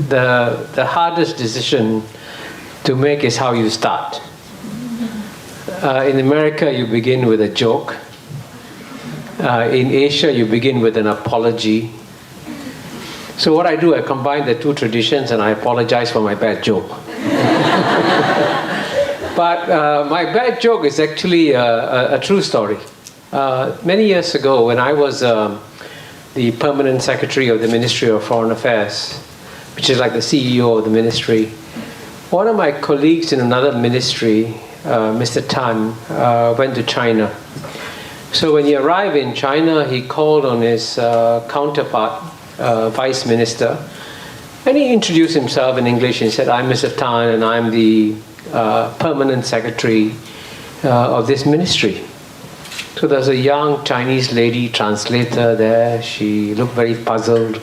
the hardest decision to make is how you start. In America, you begin with a joke. In Asia, you begin with an apology. So what I do, I combine the two traditions and I apologize for my bad joke. But my bad joke is actually a true story. Many years ago, when I was the permanent secretary of the Ministry of Foreign Affairs, which is like the CEO of the ministry, one of my colleagues in another ministry, Mr. Tan, went to China. So when he arrived in China, he called on his counterpart, Vice Minister, and he introduced himself in English and said, "I'm Mr. Tan and I'm the permanent secretary of this ministry." So there's a young Chinese lady translator there. She looked very puzzled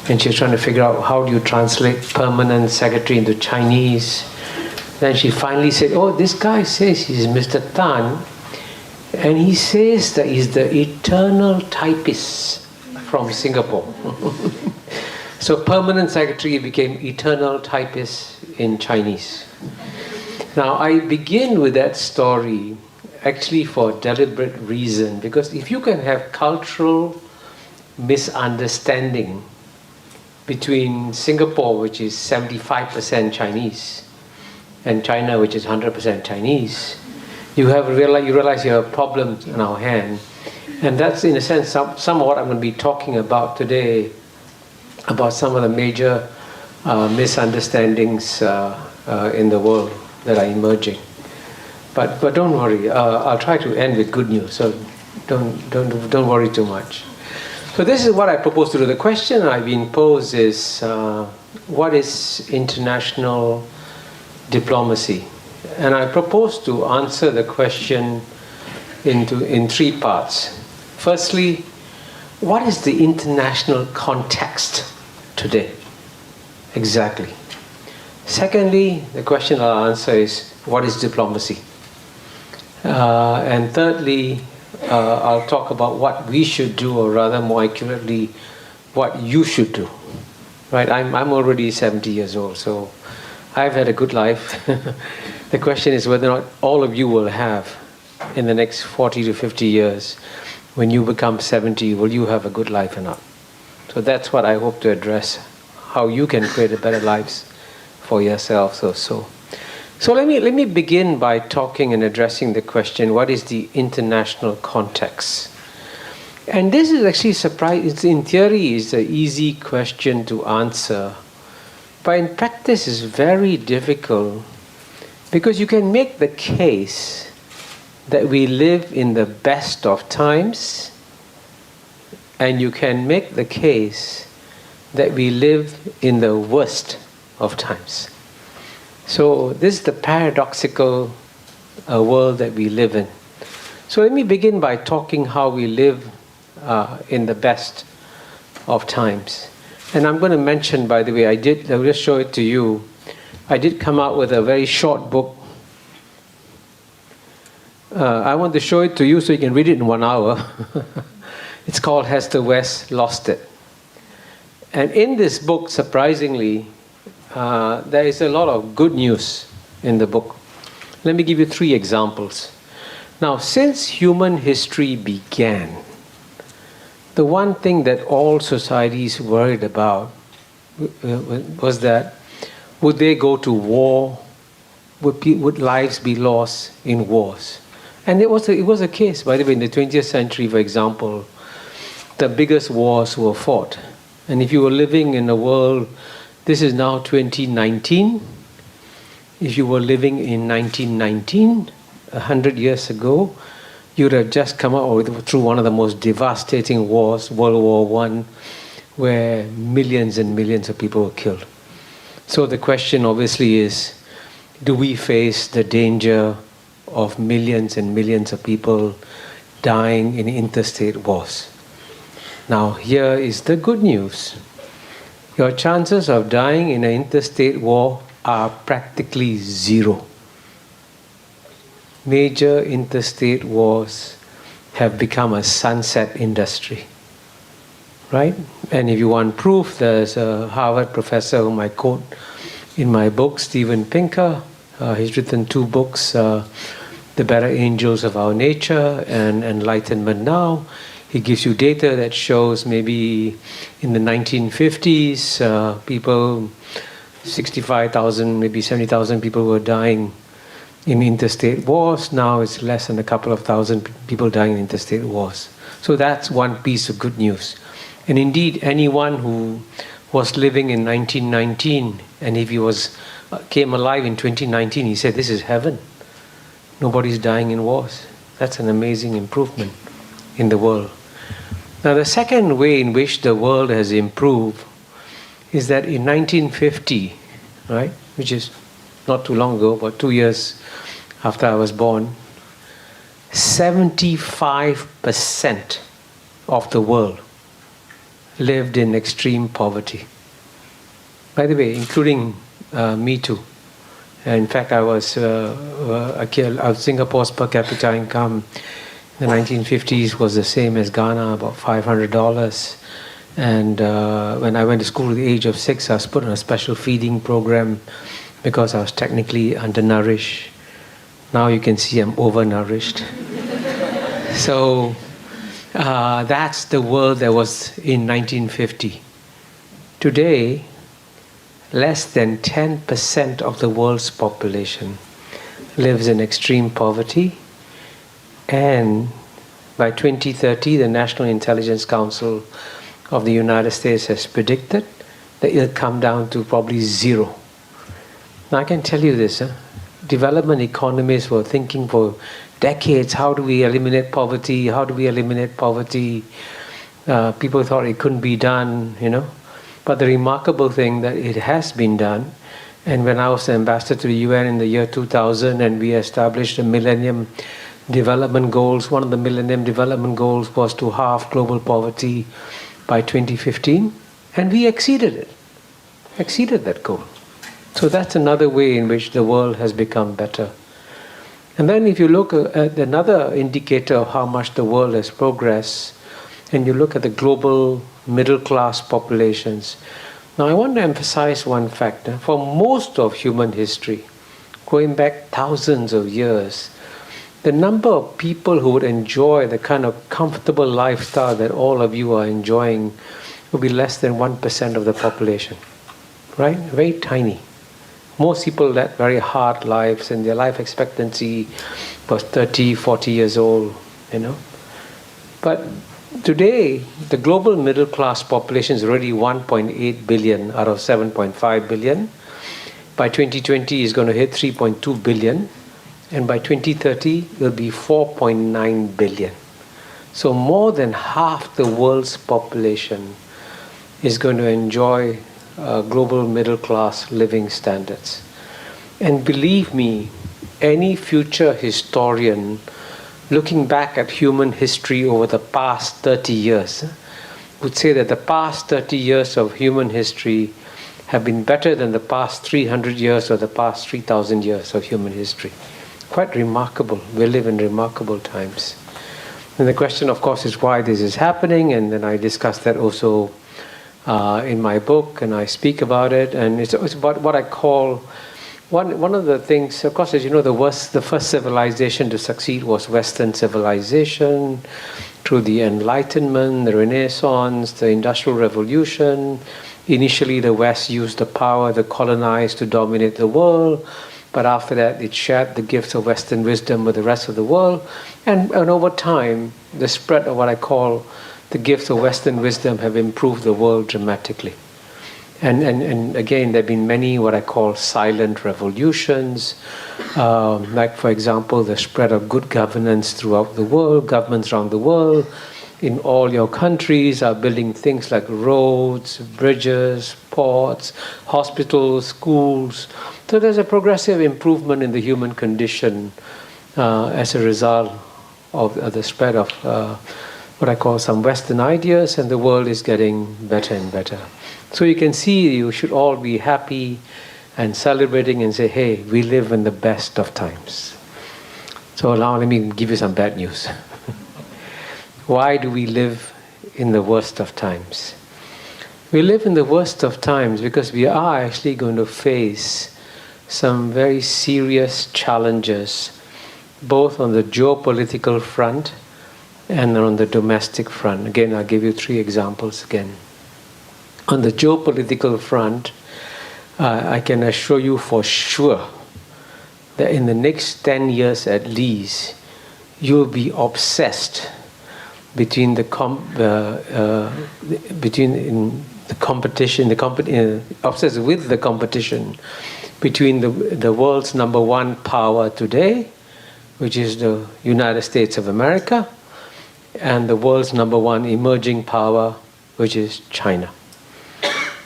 and she was trying to figure out how do you translate permanent secretary into Chinese. Then she finally said, "Oh, this guy says he's Mr. Tan and he says that he's the eternal typist from Singapore." So permanent secretary became eternal typist in Chinese. Now I begin with that story actually for a deliberate reason, because if you can have cultural misunderstanding between Singapore, which is 75% Chinese, and China, which is 100% Chinese, you realize you have a problem in our hand. And that's, in a sense, some of what I'm going to be talking about today, about some of the major misunderstandings in the world that are emerging. But don't worry, I'll try to end with good news, so don't worry too much. So this is what I propose to do. The question I've been posed is, what is international diplomacy? And I propose to answer the question in three parts. Firstly, what is the international context today? Exactly. Secondly, the question I'll answer is, what is diplomacy? And thirdly, I'll talk about what we should do, or rather more accurately, what you should do. Right? I'm already 70 years old, so I've had a good life. The question is whether or not all of you will have, in the next 40 to 50 years, when you become 70, will you have a good life or not? So that's what I hope to address, how you can create a better life for yourselves or so. So let me begin by talking and addressing the question, what is the international context? And this is actually surprising. In theory, it's an easy question to answer, but in practice it's very difficult, because you can make the case that we live in the best of times, and you can make the case that we live in the worst of times. So this is the paradoxical world that we live in. So let me begin by talking how we live in the best of times. And I'm going to mention, by the way, I'll just show it to you. I did come out with a very short book. I want to show it to you so you can read it in 1 hour. It's called Has the West Lost It? And in this book, surprisingly, there is a lot of good news in the book. Let me give you 3 examples. Now, since human history began, the one thing that all societies worried about was that, would they go to war? Would lives be lost in wars? And it was a case, by the way, in the 20th century, for example, the biggest wars were fought. And if you were living in a world, this is now 2019, if you were living in 1919, 100 years ago, you would have just come out through one of the most devastating wars, World War I, where millions and millions of people were killed. So the question obviously is, do we face the danger of millions and millions of people dying in interstate wars? Now here is the good news. Your chances of dying in an interstate war are practically zero. Major interstate wars have become a sunset industry. right? And if you want proof, there's a Harvard professor whom I quote in my book, Steven Pinker. He's written 2 books, The Better Angels of Our Nature and Enlightenment Now. He gives you data that shows maybe in the 1950s, people, 65,000, maybe 70,000 people were dying in interstate wars. Now it's less than a couple of thousand people dying in interstate wars. So that's one piece of good news. And indeed, anyone who was living in 1919, and if he came alive in 2019, he said, this is heaven. Nobody's dying in wars. That's an amazing improvement in the world. Now, the second way in which the world has improved is that in 1950, right, which is not too long ago, but 2 years after I was born, 75% of the world lived in extreme poverty. By the way, including me too. In fact, I was Singapore's per capita income in the 1950s was the same as Ghana, about $500. And when I went to school at the age of 6, I was put on a special feeding program because I was technically undernourished. Now you can see I'm overnourished. So that's the world that was in 1950. Today, less than 10% of the world's population lives in extreme poverty. And by 2030, the National Intelligence Council of the United States has predicted that it'll come down to probably 0. Now I can tell you this, development economists were thinking for decades, how do we eliminate poverty? How do we eliminate poverty? People thought it couldn't be done, you know. But the remarkable thing that it has been done, and when I was the ambassador to the UN in the year 2000 and we established the Millennium Development Goals, one of the Millennium Development Goals was to halve global poverty by 2015, and we exceeded that goal. So that's another way in which the world has become better. And then if you look at another indicator of how much the world has progressed, and you look at the global middle-class populations. Now I want to emphasize one factor. For most of human history, going back thousands of years, the number of people who would enjoy the kind of comfortable lifestyle that all of you are enjoying would be less than 1% of the population, right? Very tiny. Most people led very hard lives and their life expectancy was 30, 40 years old, you know. But today, the global middle class population is already 1.8 billion out of 7.5 billion. By 2020, it's going to hit 3.2 billion. And by 2030, it will be 4.9 billion. So more than half the world's population is going to enjoy global middle class living standards. And believe me, any future historian looking back at human history over the past 30 years would say that the past 30 years of human history have been better than the past 300 years or the past 3,000 years of human history. Quite remarkable. We live in remarkable times. And the question, of course, is why this is happening, and then I discuss that also in my book, and I speak about it, and it's about what I call one of the things, of course, as you know, the first civilization to succeed was Western civilization, through the Enlightenment, the Renaissance, the Industrial Revolution. Initially, the West used the power to colonize, to dominate the world, but after that, it shared the gifts of Western wisdom with the rest of the world, and over time, the spread of what I call the gifts of Western wisdom have improved the world dramatically. And again, there have been many what I call silent revolutions, like, for example, the spread of good governance throughout the world. Governments around the world, in all your countries, are building things like roads, bridges, ports, hospitals, schools. So there's a progressive improvement in the human condition as a result of the spread of what I call some Western ideas, and the world is getting better and better. So you can see you should all be happy and celebrating and say, hey, we live in the best of times. So now let me give you some bad news. Why do we live in the worst of times. We live in the worst of times because we are actually going to face some very serious challenges, both on the geopolitical front and on the domestic front. Again, I'll give you 3 examples again. On the geopolitical front, I can assure you for sure that in the next 10 years at least, you'll be obsessed between the competition, obsessed with the competition between the world's number 1 power today, which is the United States of America, and the world's number 1 emerging power, which is China.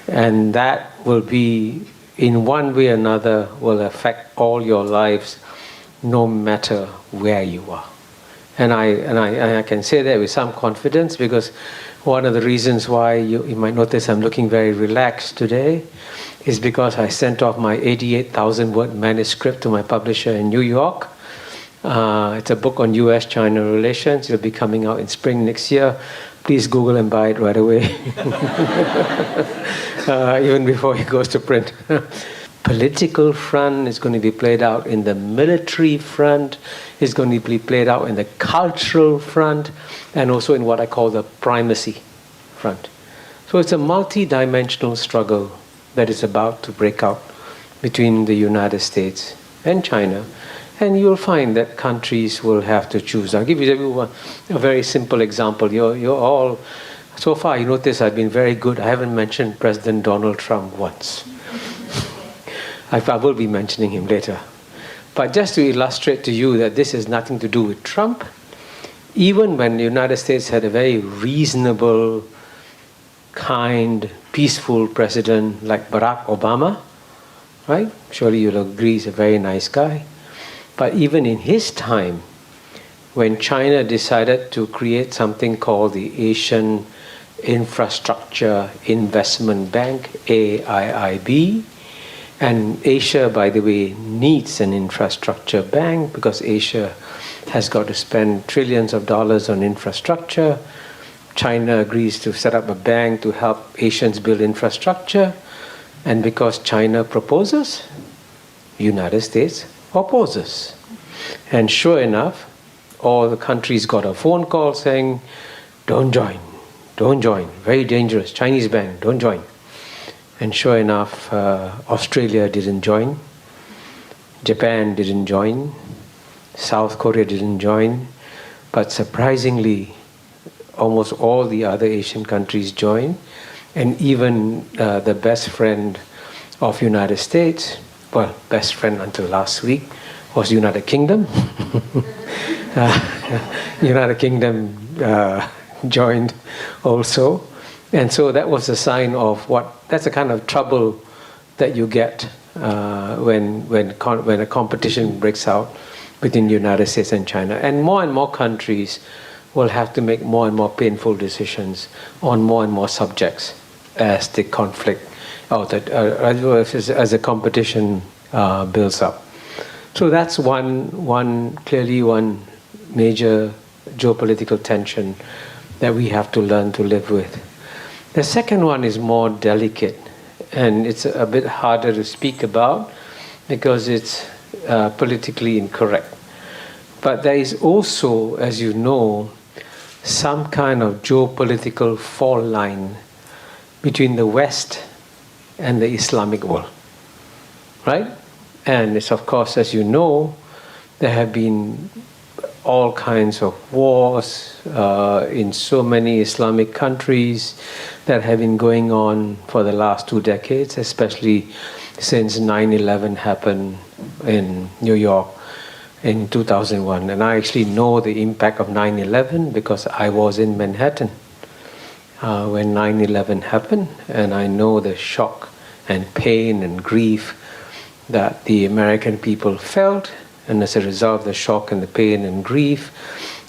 And that will be, in one way or another, will affect all your lives, no matter where you are. And I can say that with some confidence, because one of the reasons why you might notice I'm looking very relaxed today is because I sent off my 88,000-word manuscript to my publisher in New York. It's a book on U.S.-China relations. It'll be coming out in spring next year. Please Google and buy it right away, even before it goes to print. Political front is going to be played out in the military front, is going to be played out in the cultural front, and also in what I call the primacy front. So it's a multi-dimensional struggle that is about to break out between the United States and China. And you'll find that countries will have to choose. I'll give you a very simple example. You're all, so far you notice I've been very good. I haven't mentioned President Donald Trump once. I will be mentioning him later. But just to illustrate to you that this has nothing to do with Trump, even when the United States had a very reasonable, kind, peaceful president like Barack Obama, right? Surely you'll agree he's a very nice guy. But even in his time, when China decided to create something called the Asian Infrastructure Investment Bank, AIIB, and Asia, by the way, needs an infrastructure bank because Asia has got to spend trillions of dollars on infrastructure. China agrees to set up a bank to help Asians build infrastructure. And because China proposes, United States opposes. And sure enough, all the countries got a phone call saying, don't join, very dangerous, Chinese bank, don't join. And sure enough, Australia didn't join, Japan didn't join, South Korea didn't join, but surprisingly, almost all the other Asian countries joined, and even the best friend of United States, well, best friend until last week, was United Kingdom. United Kingdom joined also. And so that was a sign of that's the kind of trouble that you get when a competition breaks out between the United States and China. And more countries will have to make more and more painful decisions on more and more subjects as the conflict, as the competition builds up. So that's clearly one major geopolitical tension that we have to learn to live with. The second one is more delicate, and it's a bit harder to speak about because it's politically incorrect. But there is also, as you know, some kind of geopolitical fault line between the West and the Islamic world, right? And it's, of course, as you know, there have been all kinds of wars in so many Islamic countries that have been going on for the last 2 decades, especially since 9/11 happened in New York in 2001. And I actually know the impact of 9/11 because I was in Manhattan when 9/11 happened, and I know the shock and pain and grief that the American people felt. And as a result of the shock and the pain and grief,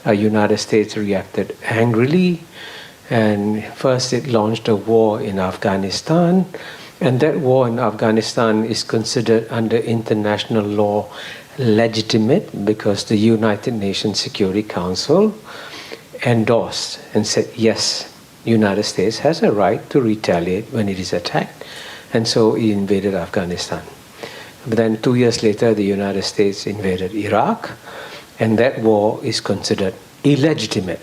the United States reacted angrily. And first it launched a war in Afghanistan. And that war in Afghanistan is considered under international law legitimate because the United Nations Security Council endorsed and said, yes, the United States has a right to retaliate when it is attacked, and so it invaded Afghanistan. But then 2 years later, the United States invaded Iraq, and that war is considered illegitimate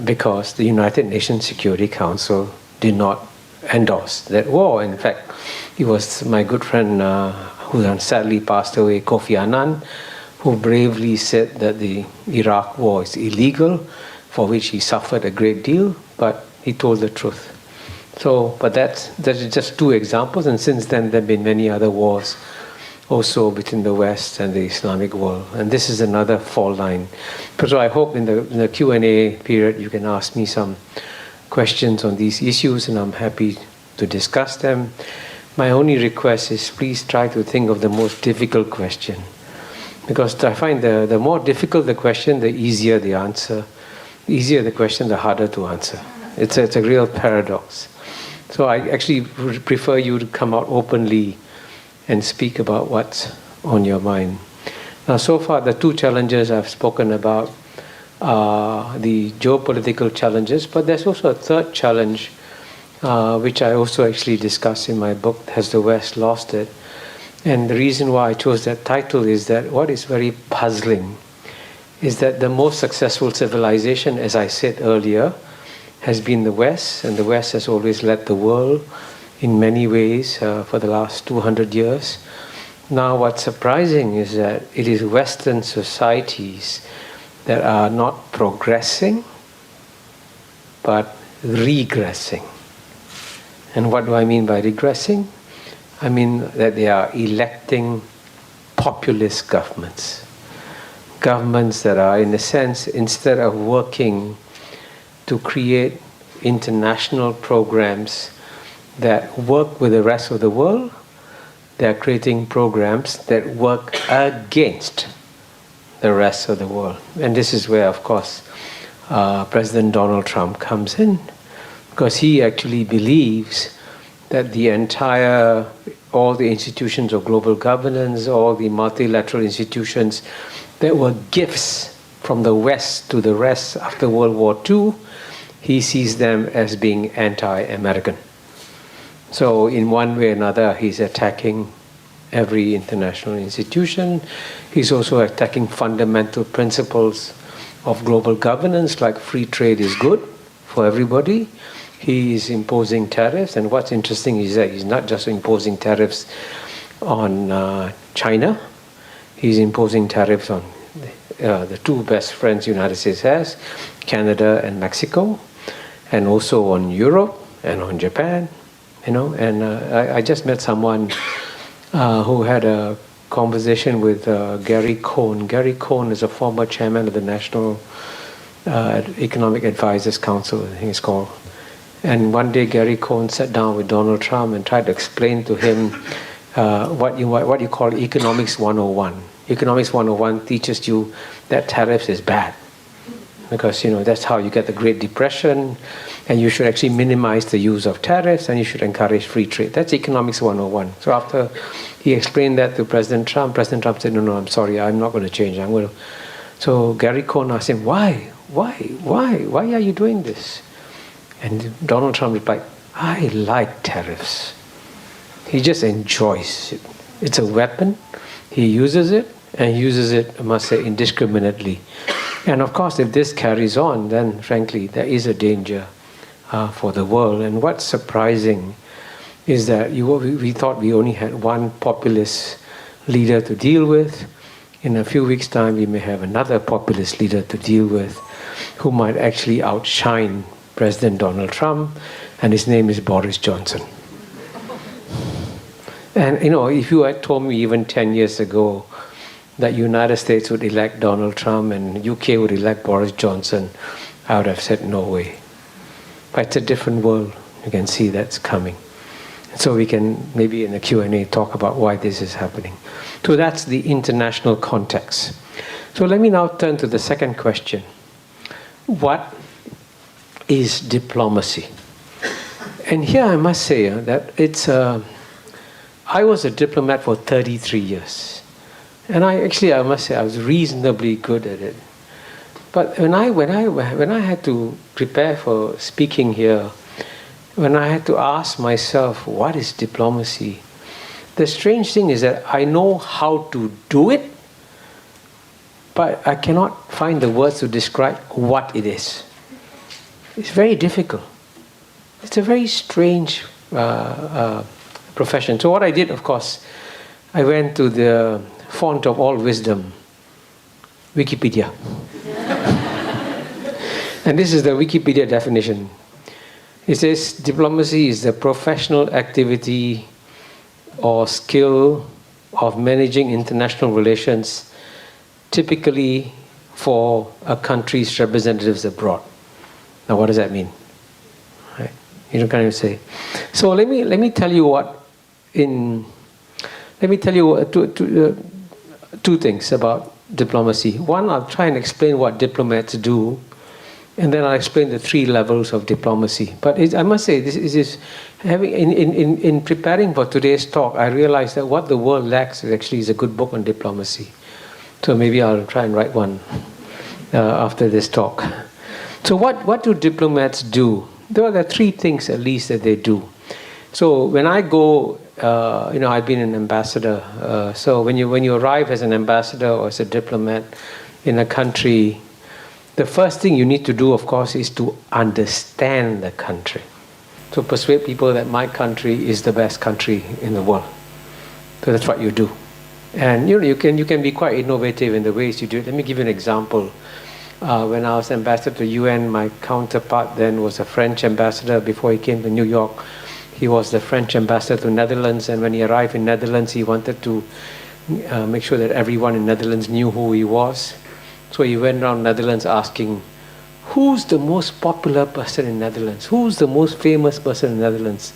because the United Nations Security Council did not endorse that war. In fact, it was my good friend who sadly passed away, Kofi Annan, who bravely said that the Iraq war is illegal, for which he suffered a great deal, but he told the truth. So, but that's just two examples, and since then there have been many other wars also between the West and the Islamic world. And this is another fault line. So I hope in the Q&A period you can ask me some questions on these issues, and I'm happy to discuss them. My only request is please try to think of the most difficult question, because I find the more difficult the question, the easier the answer. The easier the question, the harder to answer. It's a real paradox. So I actually would prefer you to come out openly and speak about what's on your mind. Now, so far, the two challenges I've spoken about are the geopolitical challenges, but there's also a third challenge, which I also actually discuss in my book, Has the West Lost It? And the reason why I chose that title is that what is very puzzling is that the most successful civilization, as I said earlier, has been the West, and the West has always led the world in many ways for the last 200 years. Now what's surprising is that it is Western societies that are not progressing, but regressing. And what do I mean by regressing? I mean that they are electing populist governments. Governments that are, in a sense, instead of working to create international programs that work with the rest of the world, they're creating programs that work against the rest of the world. And this is where, of course, President Donald Trump comes in, because he actually believes that all the institutions of global governance, all the multilateral institutions that were gifts from the West to the rest after World War II, he sees them as being anti-American. So in one way or another, he's attacking every international institution. He's also attacking fundamental principles of global governance, like free trade is good for everybody. He is imposing tariffs, and what's interesting is that he's not just imposing tariffs on China. He's imposing tariffs on the two best friends the United States has, Canada and Mexico, and also on Europe and on Japan. And I just met someone who had a conversation with Gary Cohn. Gary Cohn is a former chairman of the National Economic Advisors Council, I think it's called. And one day Gary Cohn sat down with Donald Trump and tried to explain to him what you call Economics 101. Economics 101 teaches you that tariffs is bad, because that's how you get the Great Depression, and you should actually minimize the use of tariffs, and you should encourage free trade. That's Economics 101. So after he explained that to President Trump said, no, I'm sorry, I'm not going to change. So Gary Cohn asked him, why are you doing this? And Donald Trump replied, I like tariffs. He just enjoys it. It's a weapon. He uses it, and uses it, I must say, indiscriminately. And of course, if this carries on, then frankly, there is a danger for the world. And what's surprising is that we thought we only had one populist leader to deal with. In a few weeks' time, we may have another populist leader to deal with, who might actually outshine President Donald Trump, and his name is Boris Johnson. And if you had told me even 10 years ago that United States would elect Donald Trump and UK would elect Boris Johnson, I would have said no way. But it's a different world. You can see that's coming. So we can maybe in the Q&A talk about why this is happening. So that's the international context. So let me now turn to the second question. What is diplomacy? And here I must say that I was a diplomat for 33 years. And I must say I was reasonably good at it. But when I had to prepare for speaking here, when I had to ask myself, what is diplomacy? The strange thing is that I know how to do it, but I cannot find the words to describe what it is. It's very difficult. It's a very strange profession. So what I did, of course, I went to the font of all wisdom, Wikipedia. And this is the Wikipedia definition. It says, diplomacy is the professional activity or skill of managing international relations, typically for a country's representatives abroad. Now, what does that mean? Right? You don't kind of say. So let me tell you two things about diplomacy. One, I'll try and explain what diplomats do, and then I'll explain the 3 levels of diplomacy. But I must say, this is having in preparing for today's talk, I realized that what the world lacks is a good book on diplomacy. So maybe I'll try and write one after this talk. So what do diplomats do? There are 3 things at least that they do. So when I go, I've been an ambassador. So when you arrive as an ambassador or as a diplomat in a country, the first thing you need to do, of course, is to understand the country. To persuade people that my country is the best country in the world. So that's what you do. And you can be quite innovative in the ways you do it. Let me give you an example. When I was ambassador to UN, my counterpart then was a French ambassador before he came to New York. He was the French ambassador to Netherlands, and when he arrived in Netherlands, he wanted to make sure that everyone in Netherlands knew who he was. So he went around Netherlands asking, who's the most popular person in Netherlands? Who's the most famous person in Netherlands?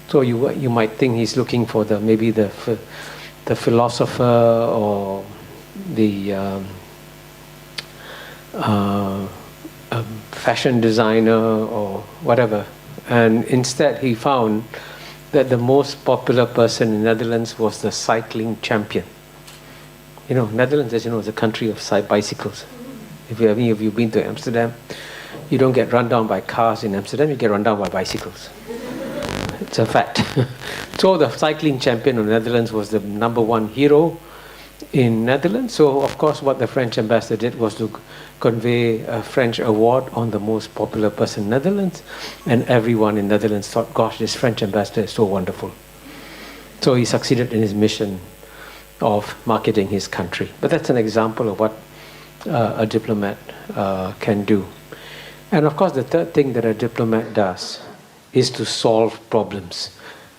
So you might think he's looking for maybe the philosopher or the fashion designer or whatever. And instead he found that the most popular person in Netherlands was the cycling champion. Netherlands, as you know, is a country of bicycles. If you've been to Amsterdam, you don't get run down by cars in Amsterdam, you get run down by bicycles. It's a fact. So the cycling champion of the Netherlands was the #1 hero in Netherlands. So of course what the French ambassador did was to convey a French award on the most popular person in Netherlands, and everyone in Netherlands thought, gosh, this French ambassador is so wonderful. So he succeeded in his mission of marketing his country. But that's an example of what a diplomat can do. And of course the third thing that a diplomat does is to solve problems.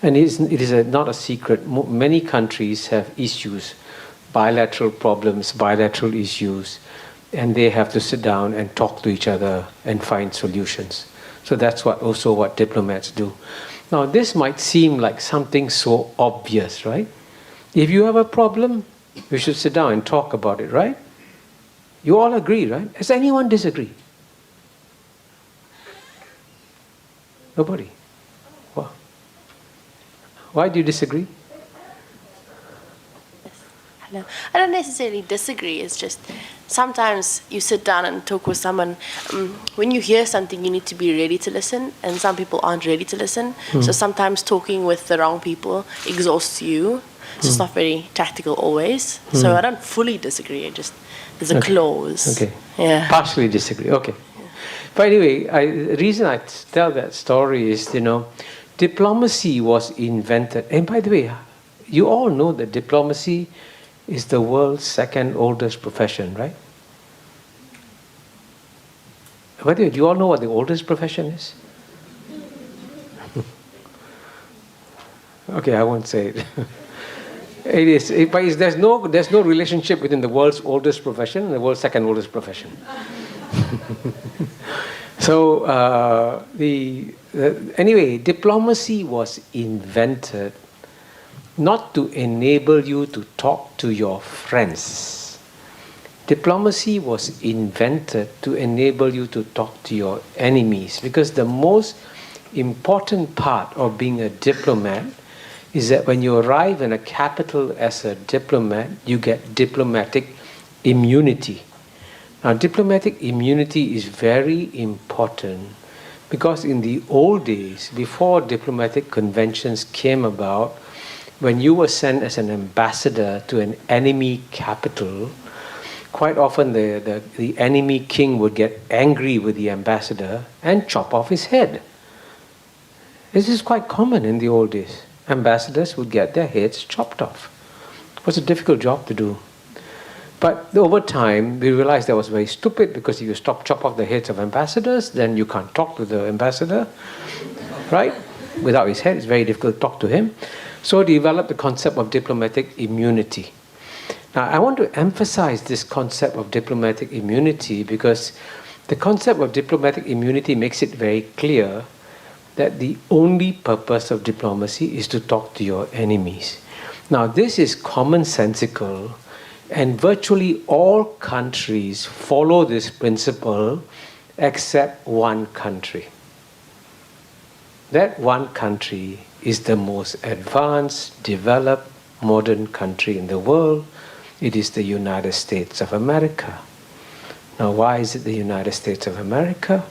And it is not a secret. Many countries have issues, bilateral problems, bilateral issues, and they have to sit down and talk to each other and find solutions. So that's also what diplomats do. Now this might seem like something so obvious, right? If you have a problem, you should sit down and talk about it, right? You all agree, right? Does anyone disagree? Nobody. Well, why do you disagree? Hello. I don't necessarily disagree. It's just sometimes you sit down and talk with someone. When you hear something, you need to be ready to listen, and some people aren't ready to listen. So sometimes talking with the wrong people exhausts you. It's just not very tactical always. So I don't fully disagree. There's a clause. Okay. Yeah. Partially disagree. Okay. Yeah. But anyway, the reason I tell that story is, diplomacy was invented. And by the way, you all know that diplomacy is the world's 2nd oldest profession, right? By the way, do you all know what the oldest profession is? Okay, I won't say it. It is, but there's no relationship between the world's oldest profession and the world's 2nd oldest profession. So anyway, diplomacy was invented not to enable you to talk to your friends. Diplomacy was invented to enable you to talk to your enemies, because the most important part of being a diplomat is that when you arrive in a capital as a diplomat, you get diplomatic immunity. Now, diplomatic immunity is very important because in the old days, before diplomatic conventions came about, when you were sent as an ambassador to an enemy capital, quite often the enemy king would get angry with the ambassador and chop off his head. This is quite common in the old days. Ambassadors would get their heads chopped off. It was a difficult job to do. But over time, we realized that was very stupid because if you chop off the heads of ambassadors, then you can't talk to the ambassador, right? Without his head, it's very difficult to talk to him. So developed the concept of diplomatic immunity. Now, I want to emphasize this concept of diplomatic immunity because the concept of diplomatic immunity makes it very clear that the only purpose of diplomacy is to talk to your enemies. Now, this is commonsensical, and virtually all countries follow this principle except one country. That one country is the most advanced, developed, modern country in the world. It is the United States of America. Now, why is it the United States of America?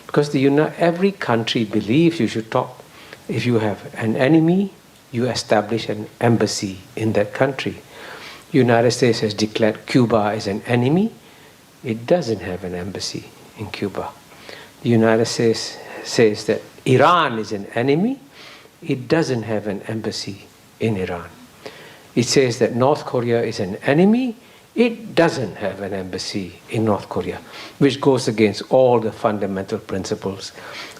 Because every country believes you should talk. If you have an enemy, you establish an embassy in that country. United States has declared Cuba as an enemy. It doesn't have an embassy in Cuba. The United States says that Iran is an enemy. It doesn't have an embassy in Iran. It says that North Korea is an enemy. It doesn't have an embassy in North Korea, which goes against all the fundamental principles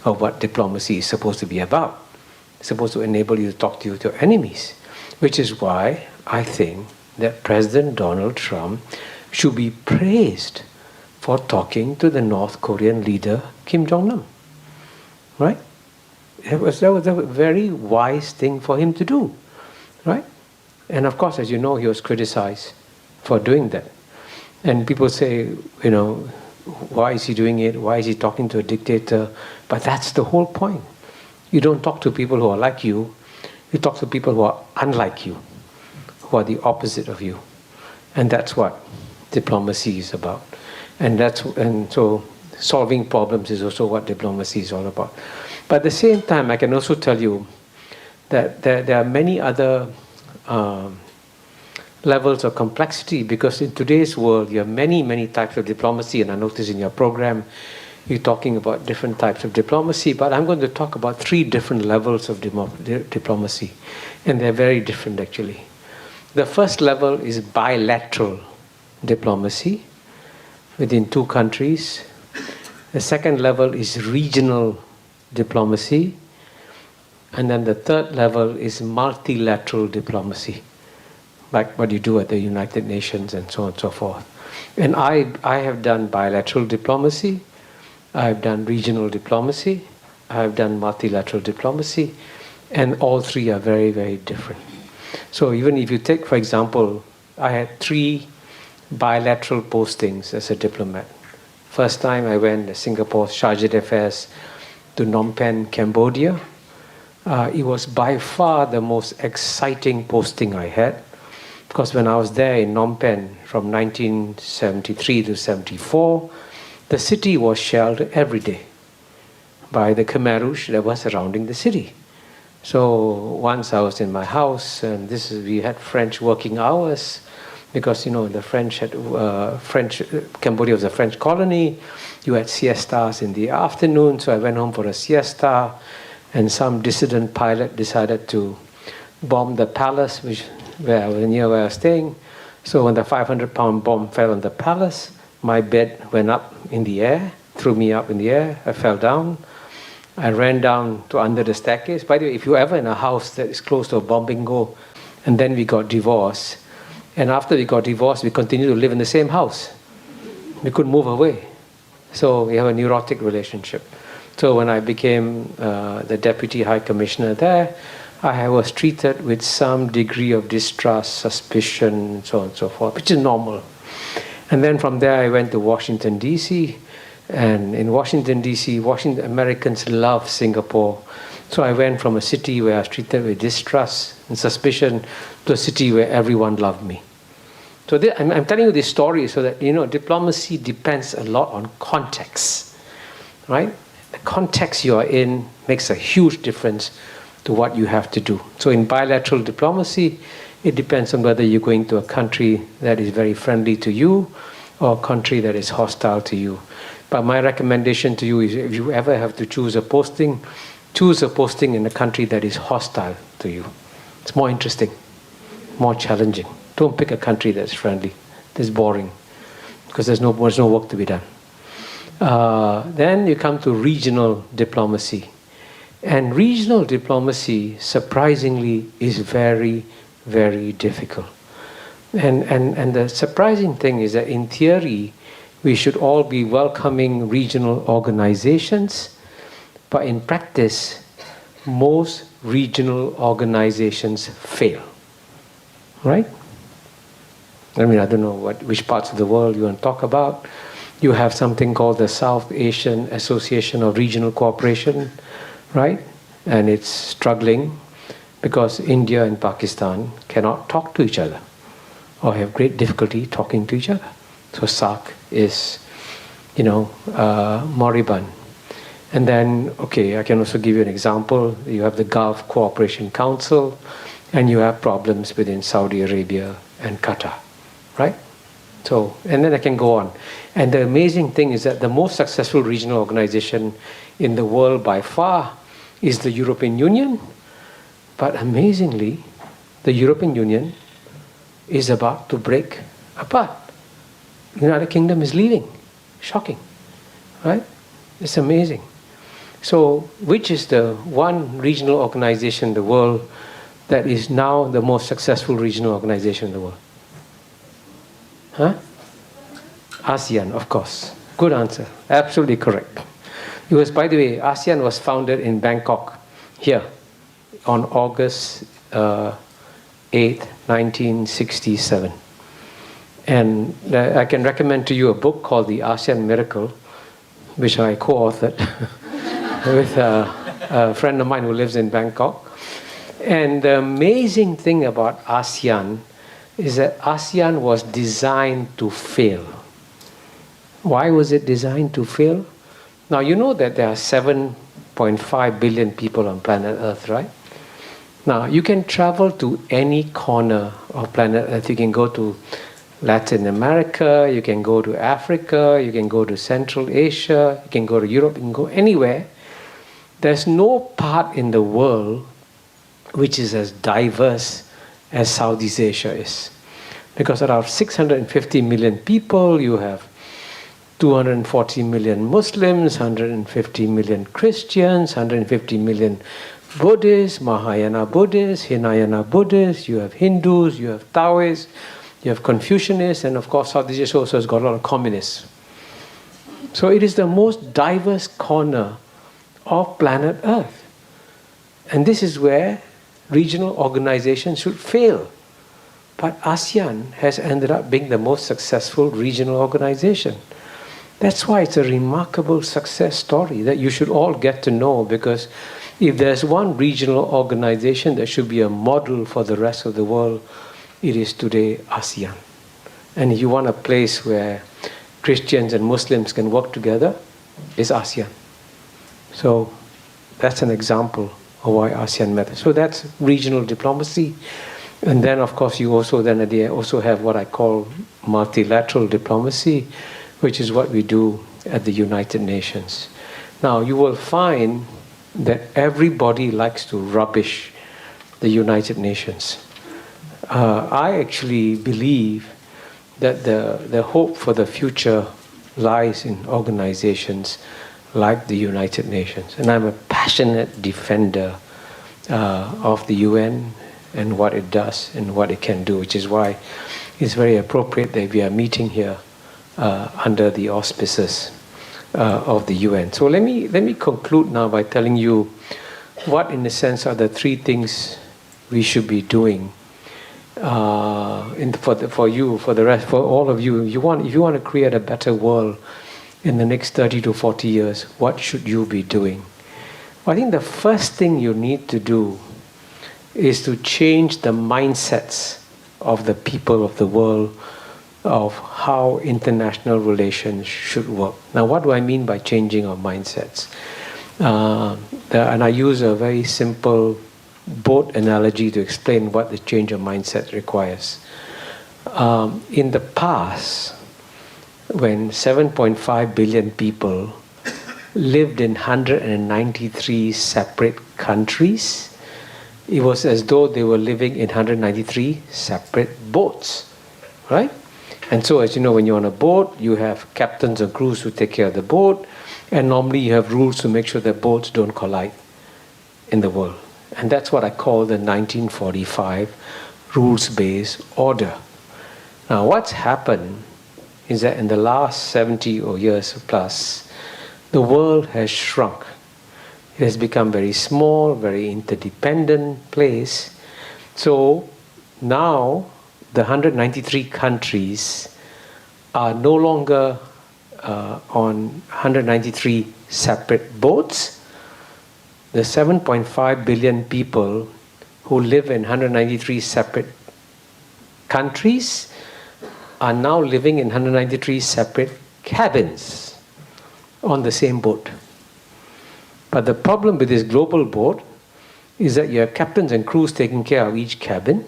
of what diplomacy is supposed to be about. It's supposed to enable you to talk to your enemies, which is why I think that President Donald Trump should be praised for talking to the North Korean leader, Kim Jong-nam. Right? That was a very wise thing for him to do. Right? And of course, as you know, he was criticized for doing that. And people say, why is he doing it? Why is he talking to a dictator? But that's the whole point. You don't talk to people who are like you. You talk to people who are unlike you, who are the opposite of you. And that's what diplomacy is about. And so solving problems is also what diplomacy is all about. But at the same time, I can also tell you that there are many other levels of complexity, because in today's world you have many, many types of diplomacy, and I notice in your program you're talking about different types of diplomacy, but I'm going to talk about 3 different levels of diplomacy, and they're very different actually. The first level is bilateral diplomacy within 2 countries. The second level is regional diplomacy, and then the third level is multilateral diplomacy, like what you do at the United Nations and so on and so forth. And I have done bilateral diplomacy, I have done regional diplomacy, I have done multilateral diplomacy, and all 3 are very, very different. So even if you take, for example, I had 3 bilateral postings as a diplomat. First time I went to Singapore's Chargé d'Affaires to Phnom Penh, Cambodia. It was by far the most exciting posting I had, because when I was there in Phnom Penh from 1973 to 74, the city was shelled every day by the Khmer Rouge that was surrounding the city. So once I was in my house, and we had French working hours, because the French had Cambodia was a French colony. You had siestas in the afternoon, so I went home for a siesta, and some dissident pilot decided to bomb the palace, near where I was staying. So when the 500-pound bomb fell on the palace, my bed went up in the air, threw me up in the air. I fell down. I ran down to under the staircase. By the way, if you're ever in a house that is close to a bombing goal, and then we got divorced, and after we got divorced, we continued to live in the same house. We couldn't move away. So we have a neurotic relationship. So when I became the Deputy High Commissioner there, I was treated with some degree of distrust, suspicion, so on and so forth, which is normal. And then from there I went to Washington, D.C., and in Washington, D.C., Americans love Singapore. So I went from a city where I was treated with distrust and suspicion to a city where everyone loved me. So I'm telling you this story so that, diplomacy depends a lot on context, right? The context you are in makes a huge difference to what you have to do. So in bilateral diplomacy, it depends on whether you're going to a country that is very friendly to you or a country that is hostile to you. But my recommendation to you is if you ever have to choose a posting in a country that is hostile to you. It's more interesting, more challenging. Don't pick a country that's friendly, that's boring, because there's no work to be done. Then you come to regional diplomacy. And regional diplomacy, surprisingly, is very, very difficult. And the surprising thing is that in theory, we should all be welcoming regional organizations, but in practice, most regional organizations fail, right? I don't know which parts of the world you want to talk about. You have something called the South Asian Association of Regional Cooperation, right? And it's struggling because India and Pakistan cannot talk to each other or have great difficulty talking to each other. So SAARC is, moribund. And then, I can also give you an example. You have the Gulf Cooperation Council, and you have problems within Saudi Arabia and Qatar, right? So, and then I can go on. And the amazing thing is that the most successful regional organization in the world by far is the European Union. But amazingly, the European Union is about to break apart. The United Kingdom is leaving. Shocking, right? It's amazing. So, which is the one regional organization in the world that is now the most successful regional organization in the world? Huh? ASEAN, of course. Good answer. Absolutely correct. It was, by the way, ASEAN was founded in Bangkok, here, on August 8th, 1967. And I can recommend to you a book called The ASEAN Miracle, which I co-authored with a friend of mine who lives in Bangkok. And the amazing thing about ASEAN is that ASEAN was designed to fail. Why was it designed to fail? Now, you know that there are 7.5 billion people on planet Earth, right? Now, you can travel to any corner of planet Earth. You can go to Latin America, you can go to Africa, you can go to Central Asia, you can go to Europe, you can go anywhere. There's no part in the world which is as diverse as Southeast Asia is. Because out of 650 million people, you have 240 million Muslims, 150 million Christians, 150 million Buddhists, Mahayana Buddhists, Hinayana Buddhists, you have Hindus, you have Taoists, you have Confucianists, and of course Southeast Asia also has got a lot of communists. So it is the most diverse corner of planet Earth. And this is where regional organizations should fail. But ASEAN has ended up being the most successful regional organization. That's why it's a remarkable success story that you should all get to know, because if there's one regional organization that should be a model for the rest of the world, it is today ASEAN. And if you want a place where Christians and Muslims can work together, it's ASEAN. So that's an example of why ASEAN matters. So that's regional diplomacy. And then, of course, you also have what I call multilateral diplomacy, which is what we do at the United Nations. Now, you will find that everybody likes to rubbish the United Nations. I actually believe that the hope for the future lies in organizations like the United Nations. And I'm a passionate defender of the UN and what it does and what it can do, which is why it's very appropriate that we are meeting here under the auspices of the UN. So let me conclude now by telling you what, in a sense, are the three things we should be doing for all of you. If you want to create a better world in the next 30 to 40 years, what should you be doing? Well, I think the first thing you need to do is to change the mindsets of the people of the world of how international relations should work. Now, what do I mean by changing our mindsets? And I use a very simple boat analogy to explain what the change of mindset requires. In the past, when 7.5 billion people lived in 193 separate countries, it was as though they were living in 193 separate boats, right? And so, as you know, when you're on a boat, you have captains and crews who take care of the boat, and normally you have rules to make sure that boats don't collide in the world. And that's what I call the 1945 rules-based order. Now, what's happened is that in the last 70 years plus, the world has shrunk. It has become very small, very interdependent place. So now the 193 countries are no longer on 193 separate boats. The 7.5 billion people who live in 193 separate countries are now living in 193 separate cabins on the same boat. But the problem with this global boat is that you have captains and crews taking care of each cabin,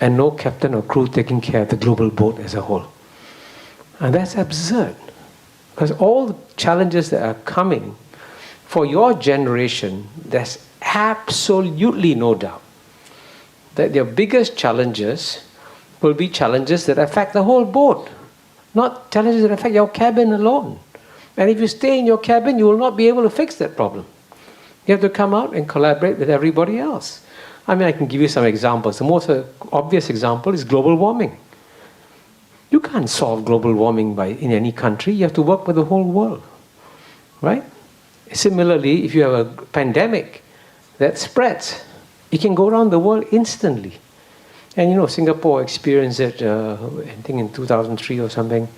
and no captain or crew taking care of the global boat as a whole. And that's absurd, because all the challenges that are coming for your generation, there's absolutely no doubt that your biggest challenges will be challenges that affect the whole boat, not challenges that affect your cabin alone. And if you stay in your cabin, you will not be able to fix that problem. You have to come out and collaborate with everybody else. I mean, I can give you some examples. The most obvious example is global warming. You can't solve global warming in any country. You have to work with the whole world, right? Similarly, if you have a pandemic that spreads, it can go around the world instantly. And you know, Singapore experienced it, I think in 2003 or something,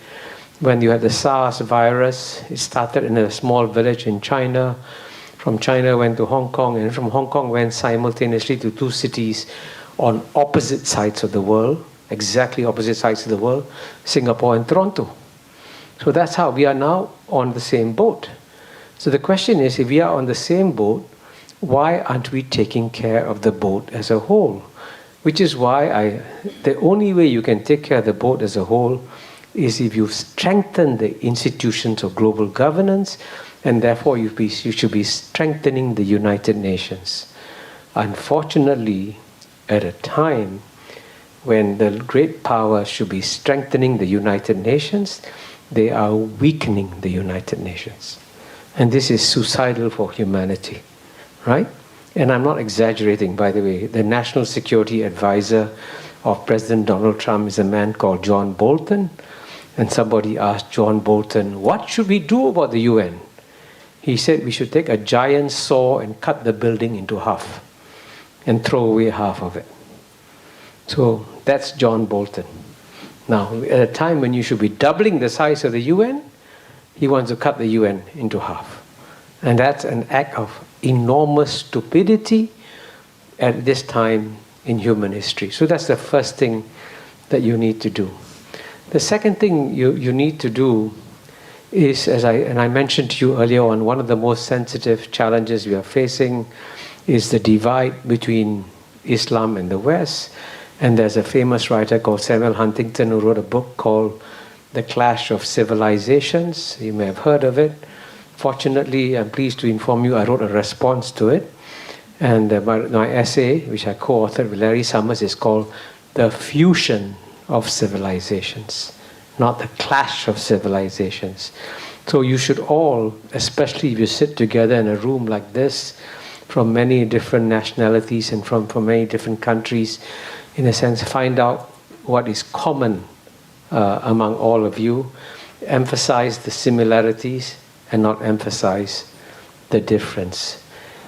when you had the SARS virus. It started in a small village in China. From China went to Hong Kong, and from Hong Kong went simultaneously to two cities on opposite sides of the world, exactly opposite sides of the world, Singapore and Toronto. So that's how we are now on the same boat. So the question is, if we are on the same boat, why aren't we taking care of the boat as a whole? Which is why the only way you can take care of the boat as a whole is if you strengthen the institutions of global governance, and therefore you should be strengthening the United Nations. Unfortunately, at a time when the great powers should be strengthening the United Nations, they are weakening the United Nations. And this is suicidal for humanity, right? And I'm not exaggerating, by the way. The National Security Advisor of President Donald Trump is a man called John Bolton. And somebody asked John Bolton, what should we do about the UN? He said we should take a giant saw and cut the building into half and throw away half of it. So that's John Bolton. Now, at a time when you should be doubling the size of the UN, he wants to cut the UN into half. And that's an act of enormous stupidity at this time in human history. So that's the first thing that you need to do. The second thing you need to do is, as I mentioned to you earlier on, one of the most sensitive challenges we are facing is the divide between Islam and the West. And there's a famous writer called Samuel Huntington who wrote a book called The Clash of Civilizations. You may have heard of it. Fortunately, I'm pleased to inform you, I wrote a response to it. And my essay, which I co-authored with Larry Summers, is called The Fusion of Civilizations, not the clash of civilizations. So you should all, especially if you sit together in a room like this, from many different nationalities and from many different countries, in a sense, find out what is common among all of you, emphasize the similarities and not emphasize the difference.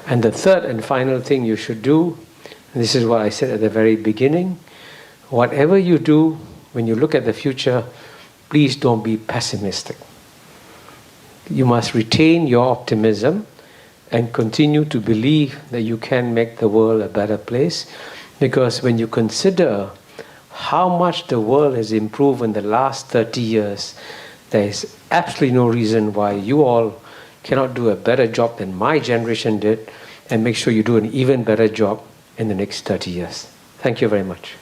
And the third and final thing you should do, and this is what I said at the very beginning, whatever you do, when you look at the future, please don't be pessimistic. You must retain your optimism and continue to believe that you can make the world a better place, because when you consider how much the world has improved in the last 30 years, there is absolutely no reason why you all cannot do a better job than my generation did, and make sure you do an even better job in the next 30 years. Thank you very much.